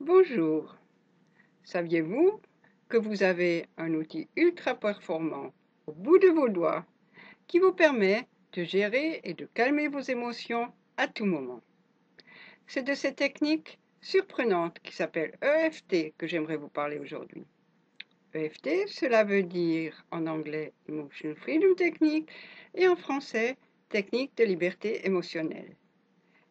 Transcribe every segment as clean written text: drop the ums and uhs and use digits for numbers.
Bonjour, saviez-vous que vous avez un outil ultra performant au bout de vos doigts qui vous permet de gérer et de calmer vos émotions à tout moment? C'est de cette technique surprenante qui s'appelle EFT que j'aimerais vous parler aujourd'hui. EFT, cela veut dire en anglais Emotional Freedom Technique et en français Technique de liberté émotionnelle.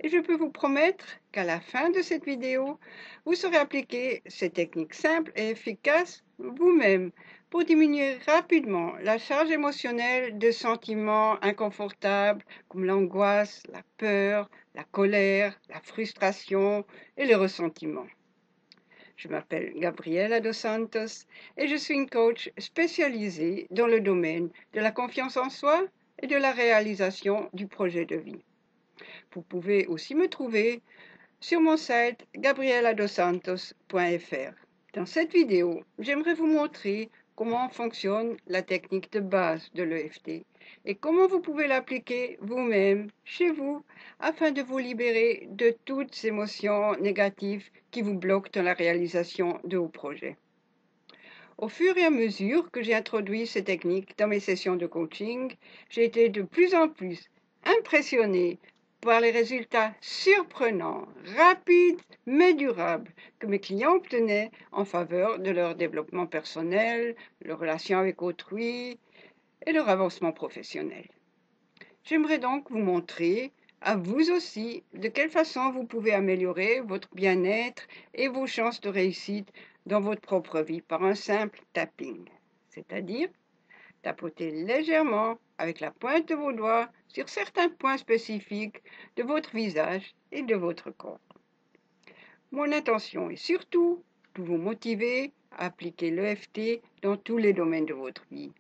Et je peux vous promettre qu'à la fin de cette vidéo, vous saurez appliquer ces techniques simples et efficaces vous-même pour diminuer rapidement la charge émotionnelle de sentiments inconfortables comme l'angoisse, la peur, la colère, la frustration et le ressentiment. Je m'appelle Gabriela dos Santos et je suis une coach spécialisée dans le domaine de la confiance en soi et de la réalisation du projet de vie. Vous pouvez aussi me trouver sur mon site gabrieladosantos.fr. Dans cette vidéo, j'aimerais vous montrer comment fonctionne la technique de base de l'EFT et comment vous pouvez l'appliquer vous-même, chez vous, afin de vous libérer de toutes ces émotions négatives qui vous bloquent dans la réalisation de vos projets. Au fur et à mesure que j'ai introduit ces techniques dans mes sessions de coaching, j'ai été de plus en plus impressionnée par les résultats surprenants, rapides mais durables que mes clients obtenaient en faveur de leur développement personnel, leur relation avec autrui et leur avancement professionnel. J'aimerais donc vous montrer à vous aussi de quelle façon vous pouvez améliorer votre bien-être et vos chances de réussite dans votre propre vie par un simple tapping, c'est-à-dire tapoter légèrement avec la pointe de vos doigts sur certains points spécifiques de votre visage et de votre corps. Mon intention est surtout de vous motiver à appliquer l'EFT dans tous les domaines de votre vie,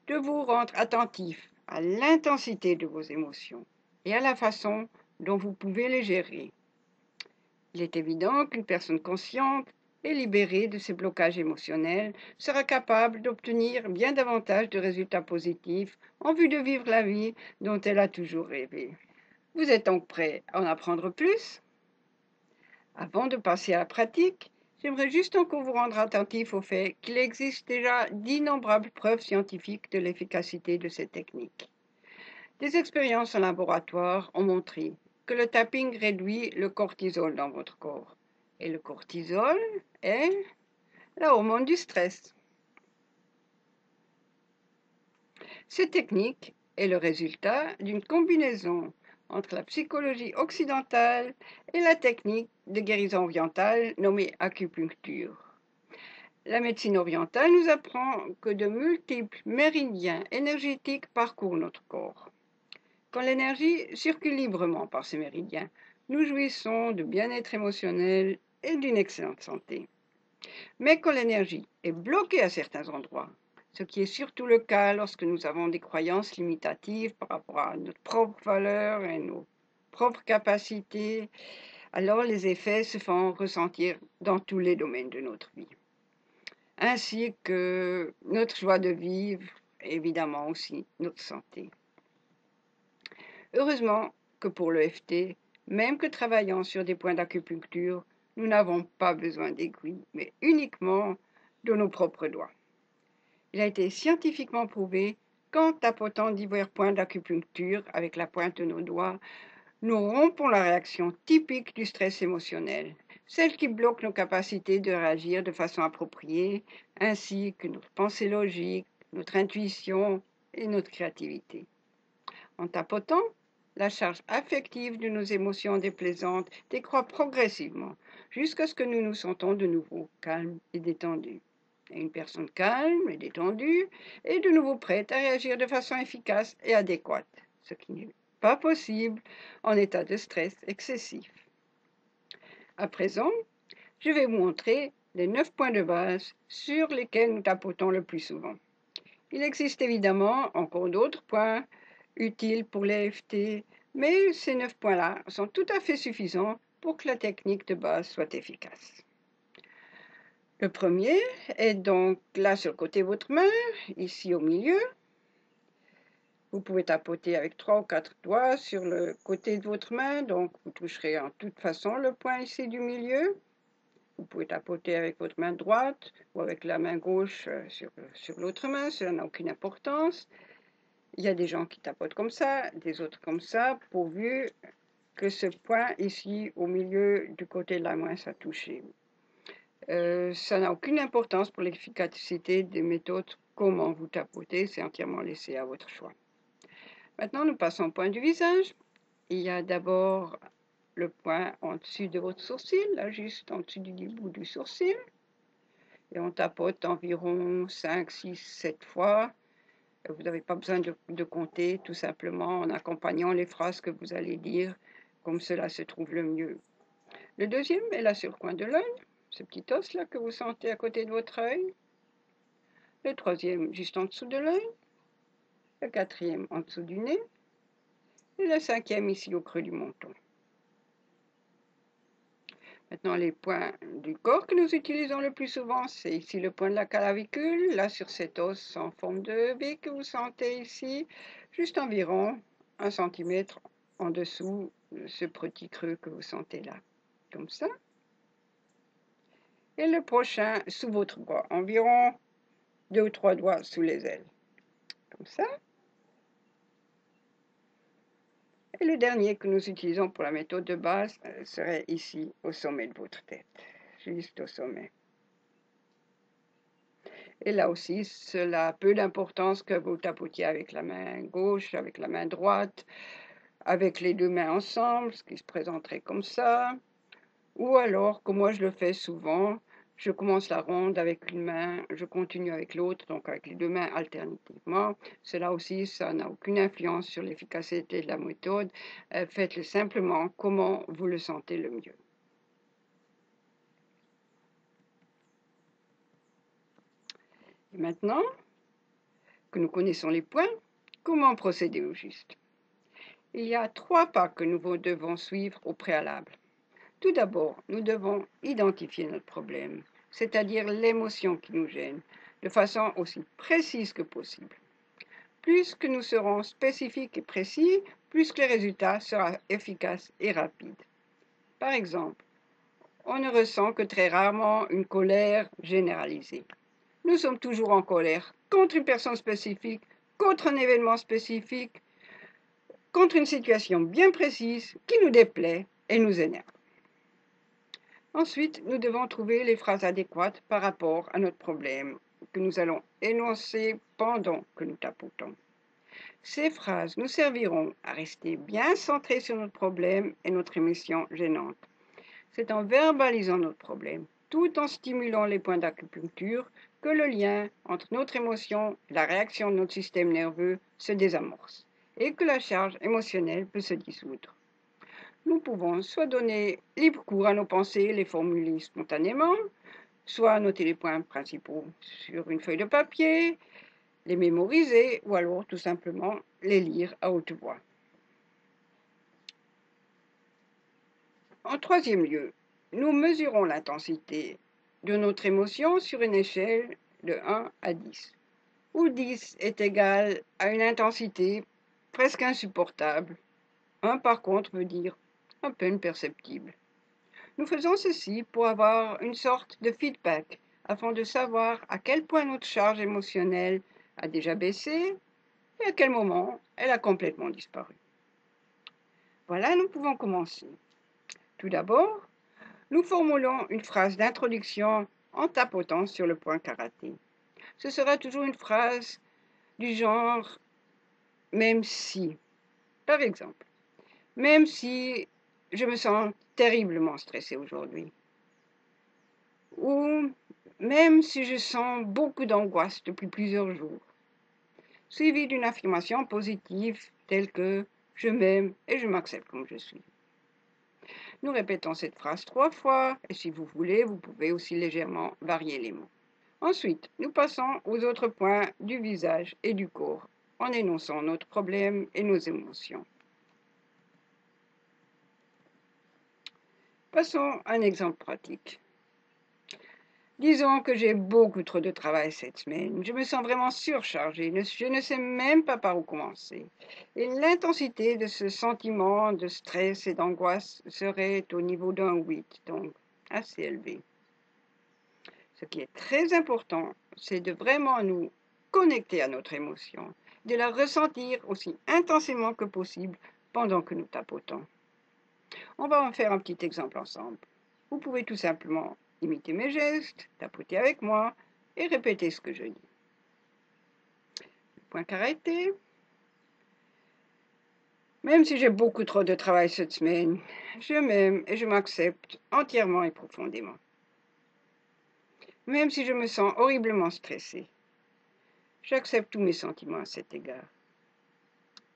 de vous rendre attentif à l'intensité de vos émotions et à la façon dont vous pouvez les gérer. Il est évident qu'une personne consciente et libérée de ses blocages émotionnels sera capable d'obtenir bien davantage de résultats positifs en vue de vivre la vie dont elle a toujours rêvé. Vous êtes donc prêt à en apprendre plus? Avant de passer à la pratique, j'aimerais juste encore vous rendre attentif au fait qu'il existe déjà d'innombrables preuves scientifiques de l'efficacité de cette technique. Des expériences en laboratoire ont montré que le tapping réduit le cortisol dans votre corps. Et le cortisol est la hormone du stress. Cette technique est le résultat d'une combinaison entre la psychologie occidentale et la technique de guérison orientale nommée acupuncture. La médecine orientale nous apprend que de multiples méridiens énergétiques parcourent notre corps. Quand l'énergie circule librement par ces méridiens, nous jouissons de bien-être émotionnel et d'une excellente santé. Mais quand l'énergie est bloquée à certains endroits, ce qui est surtout le cas lorsque nous avons des croyances limitatives par rapport à notre propre valeur et nos propres capacités, alors les effets se font ressentir dans tous les domaines de notre vie, ainsi que notre joie de vivre et évidemment aussi notre santé. Heureusement que pour l'EFT, même que travaillant sur des points d'acupuncture, nous n'avons pas besoin d'aiguilles, mais uniquement de nos propres doigts. Il a été scientifiquement prouvé qu'en tapotant divers points d'acupuncture avec la pointe de nos doigts, nous rompons la réaction typique du stress émotionnel, celle qui bloque nos capacités de réagir de façon appropriée, ainsi que notre pensée logique, notre intuition et notre créativité. En tapotant, la charge affective de nos émotions déplaisantes décroît progressivement jusqu'à ce que nous nous sentons de nouveau calmes et détendus. Et une personne calme et détendue est de nouveau prête à réagir de façon efficace et adéquate, ce qui n'est pas possible en état de stress excessif. À présent, je vais vous montrer les 9 points de base sur lesquels nous tapotons le plus souvent. Il existe évidemment encore d'autres points utiles pour l'EFT, mais ces 9 points-là sont tout à fait suffisants pour que la technique de base soit efficace. Le premier est donc là sur le côté de votre main, ici au milieu. Vous pouvez tapoter avec 3 ou 4 doigts sur le côté de votre main, donc vous toucherez en toute façon le point ici du milieu. Vous pouvez tapoter avec votre main droite ou avec la main gauche sur l'autre main, cela n'a aucune importance. Il y a des gens qui tapotent comme ça, des autres comme ça, pourvu que ce point ici au milieu du côté de la main soit touché. Ça n'a aucune importance pour l'efficacité des méthodes, comment vous tapotez, c'est entièrement laissé à votre choix. Maintenant, nous passons au point du visage. Il y a d'abord le point en dessus de votre sourcil, là juste en dessus du bout du sourcil. Et on tapote environ 5, 6, 7 fois. Vous n'avez pas besoin de compter, tout simplement en accompagnant les phrases que vous allez dire, comme cela se trouve le mieux. Le deuxième est là sur le coin de l'œil, ce petit os là que vous sentez à côté de votre œil. Le troisième juste en dessous de l'œil. Le quatrième en dessous du nez. Et le cinquième ici au creux du menton. Maintenant, les points du corps que nous utilisons le plus souvent, c'est ici le point de la clavicule, là sur cet os en forme de V que vous sentez ici, juste environ 1 cm en dessous de ce petit creux que vous sentez là, comme ça. Et le prochain sous votre bras, environ 2 ou 3 doigts sous les ailes, comme ça. Et le dernier que nous utilisons pour la méthode de base serait ici au sommet de votre tête, juste au sommet. Et là aussi, cela a peu d'importance que vous tapotiez avec la main gauche, avec la main droite, avec les deux mains ensemble, ce qui se présenterait comme ça. Ou alors, comme moi je le fais souvent, je commence la ronde avec une main, je continue avec l'autre, donc avec les deux mains alternativement. Cela aussi, ça n'a aucune influence sur l'efficacité de la méthode. Faites-le simplement comment vous le sentez le mieux. Et maintenant que nous connaissons les points, comment procéder au juste? Il y a 3 pas que nous devons suivre au préalable. Tout d'abord, nous devons identifier notre problème, c'est-à-dire l'émotion qui nous gêne, de façon aussi précise que possible. Plus que nous serons spécifiques et précis, plus que le résultat sera efficace et rapide. Par exemple, on ne ressent que très rarement une colère généralisée. Nous sommes toujours en colère contre une personne spécifique, contre un événement spécifique, contre une situation bien précise qui nous déplaît et nous énerve. Ensuite, nous devons trouver les phrases adéquates par rapport à notre problème que nous allons énoncer pendant que nous tapotons. Ces phrases nous serviront à rester bien centrés sur notre problème et notre émotion gênante. C'est en verbalisant notre problème, tout en stimulant les points d'acupuncture, que le lien entre notre émotion et la réaction de notre système nerveux se désamorce et que la charge émotionnelle peut se dissoudre. Nous pouvons soit donner libre cours à nos pensées, les formuler spontanément, soit noter les points principaux sur une feuille de papier, les mémoriser ou alors tout simplement les lire à haute voix. En troisième lieu, nous mesurons l'intensité de notre émotion sur une échelle de 1 à 10, où 10 est égal à une intensité presque insupportable. 1 par contre veut dire à peine perceptible. Nous faisons ceci pour avoir une sorte de feedback, afin de savoir à quel point notre charge émotionnelle a déjà baissé et à quel moment elle a complètement disparu. Voilà, nous pouvons commencer. Tout d'abord, nous formulons une phrase d'introduction en tapotant sur le point karaté. Ce sera toujours une phrase du genre « même si ». Par exemple, « même si je me sens terriblement stressée aujourd'hui » ou « même si je sens beaucoup d'angoisse depuis plusieurs jours », suivi d'une affirmation positive telle que « je m'aime et je m'accepte comme je suis ». Nous répétons cette phrase 3 fois et si vous voulez, vous pouvez aussi légèrement varier les mots. Ensuite, nous passons aux autres points du visage et du corps en énonçant notre problème et nos émotions. Passons à un exemple pratique. Disons que j'ai beaucoup trop de travail cette semaine. Je me sens vraiment surchargée. Je ne sais même pas par où commencer. Et l'intensité de ce sentiment de stress et d'angoisse serait au niveau d'un 8, donc assez élevé. Ce qui est très important, c'est de vraiment nous connecter à notre émotion, de la ressentir aussi intensément que possible pendant que nous tapotons. On va en faire un petit exemple ensemble. Vous pouvez tout simplement imiter mes gestes, tapoter avec moi et répéter ce que je dis. Point arrêté. Même si j'ai beaucoup trop de travail cette semaine, je m'aime et je m'accepte entièrement et profondément. Même si je me sens horriblement stressée, j'accepte tous mes sentiments à cet égard.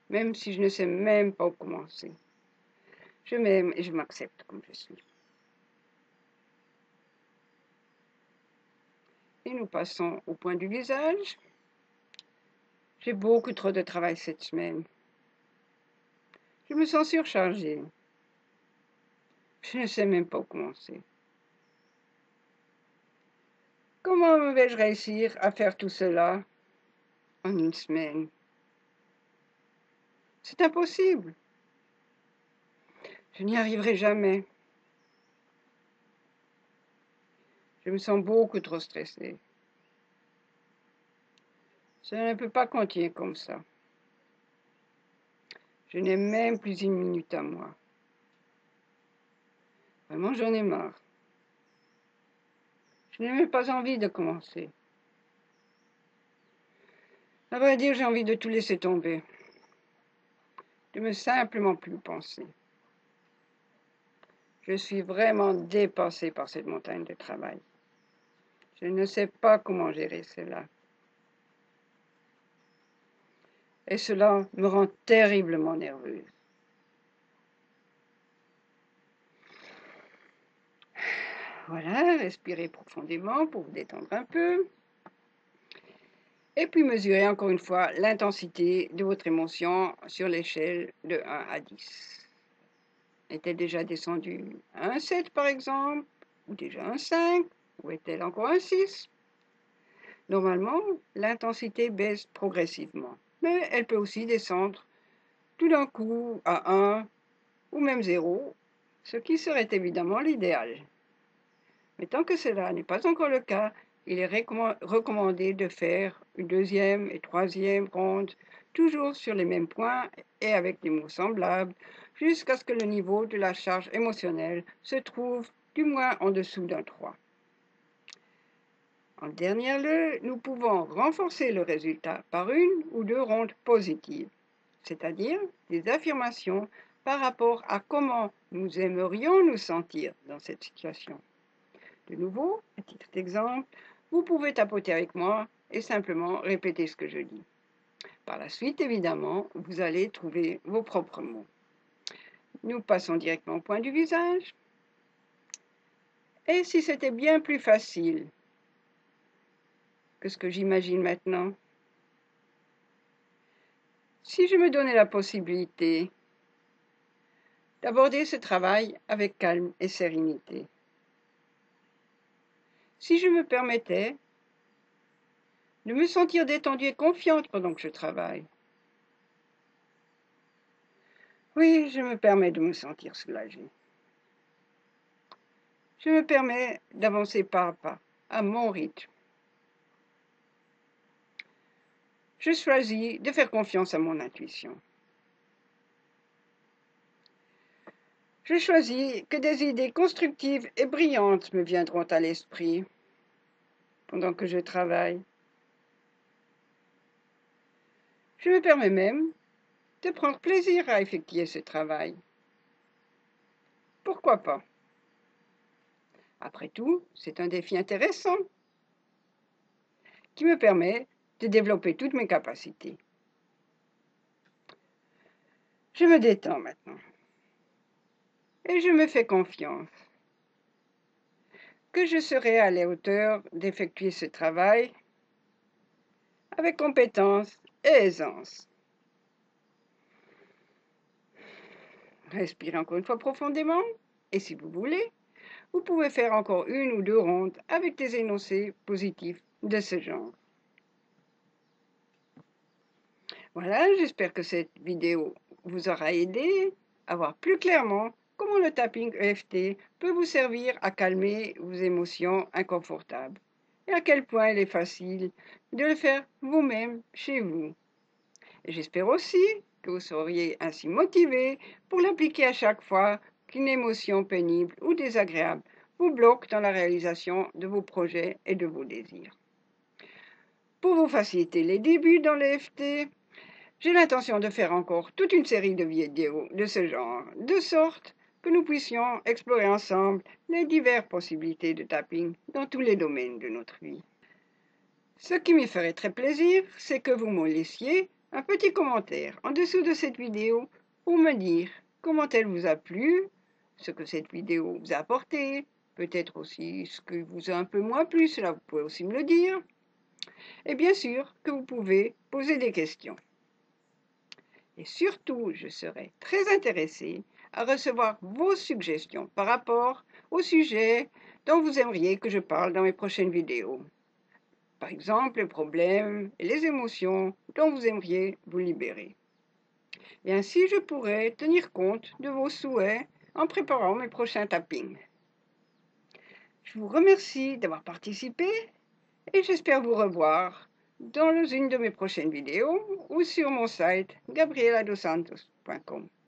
Même si je ne sais même pas où commencer, je m'aime et je m'accepte comme je suis. Et nous passons au point du visage. J'ai beaucoup trop de travail cette semaine. Je me sens surchargée. Je ne sais même pas où commencer. Comment vais-je réussir à faire tout cela en une semaine? C'est impossible. Je n'y arriverai jamais. Je me sens beaucoup trop stressée. Ça ne peut pas continuer comme ça. Je n'ai même plus une minute à moi. Vraiment, j'en ai marre. Je n'ai même pas envie de commencer. À vrai dire, j'ai envie de tout laisser tomber. De me simplement plus penser. Je suis vraiment dépassée par cette montagne de travail. Je ne sais pas comment gérer cela. Et cela me rend terriblement nerveuse. Voilà, respirez profondément pour vous détendre un peu. Et puis mesurez encore une fois l'intensité de votre émotion sur l'échelle de 1 à 10. Est-elle déjà descendue à un 7 par exemple, ou déjà un 5, ou est-elle encore un 6? Normalement, l'intensité baisse progressivement, mais elle peut aussi descendre tout d'un coup à 1 ou même 0, ce qui serait évidemment l'idéal. Mais tant que cela n'est pas encore le cas, il est recommandé de faire une deuxième et troisième ronde, toujours sur les mêmes points et avec des mots semblables, jusqu'à ce que le niveau de la charge émotionnelle se trouve du moins en dessous d'un 3. En dernier lieu, nous pouvons renforcer le résultat par une ou deux rondes positives, c'est-à-dire des affirmations par rapport à comment nous aimerions nous sentir dans cette situation. De nouveau, à titre d'exemple, vous pouvez tapoter avec moi et simplement répéter ce que je dis. Par la suite, évidemment, vous allez trouver vos propres mots. Nous passons directement au point du visage. Et si c'était bien plus facile que ce que j'imagine maintenant? Si je me donnais la possibilité d'aborder ce travail avec calme et sérénité. Si je me permettais de me sentir détendue et confiante pendant que je travaille. Oui, je me permets de me sentir soulagée. Je me permets d'avancer pas à pas, à mon rythme. Je choisis de faire confiance à mon intuition. Je choisis que des idées constructives et brillantes me viendront à l'esprit pendant que je travaille. Je me permets même de prendre plaisir à effectuer ce travail. Pourquoi pas? Après tout, c'est un défi intéressant qui me permet de développer toutes mes capacités. Je me détends maintenant et je me fais confiance que je serai à la hauteur d'effectuer ce travail avec compétence et aisance. Respirez encore une fois profondément et si vous voulez, vous pouvez faire encore une ou deux rondes avec des énoncés positifs de ce genre. Voilà, j'espère que cette vidéo vous aura aidé à voir plus clairement comment le tapping EFT peut vous servir à calmer vos émotions inconfortables. et à quel point il est facile de le faire vous-même chez vous. Et j'espère aussi que vous seriez ainsi motivé pour l'appliquer à chaque fois qu'une émotion pénible ou désagréable vous bloque dans la réalisation de vos projets et de vos désirs. Pour vous faciliter les débuts dans l'EFT, j'ai l'intention de faire encore toute une série de vidéos de ce genre, de sorte que nous puissions explorer ensemble les diverses possibilités de tapping dans tous les domaines de notre vie. Ce qui me ferait très plaisir, c'est que vous me laissiez un petit commentaire en dessous de cette vidéo pour me dire comment elle vous a plu, ce que cette vidéo vous a apporté, peut-être aussi ce qui vous a un peu moins plu, cela vous pouvez aussi me le dire. Et bien sûr que vous pouvez poser des questions. Et surtout, je serai très intéressée à recevoir vos suggestions par rapport au sujet dont vous aimeriez que je parle dans mes prochaines vidéos. Par exemple, les problèmes et les émotions dont vous aimeriez vous libérer. Et ainsi, je pourrai tenir compte de vos souhaits en préparant mes prochains tappings. Je vous remercie d'avoir participé et j'espère vous revoir dans une de mes prochaines vidéos ou sur mon site gabrieladossantos.com.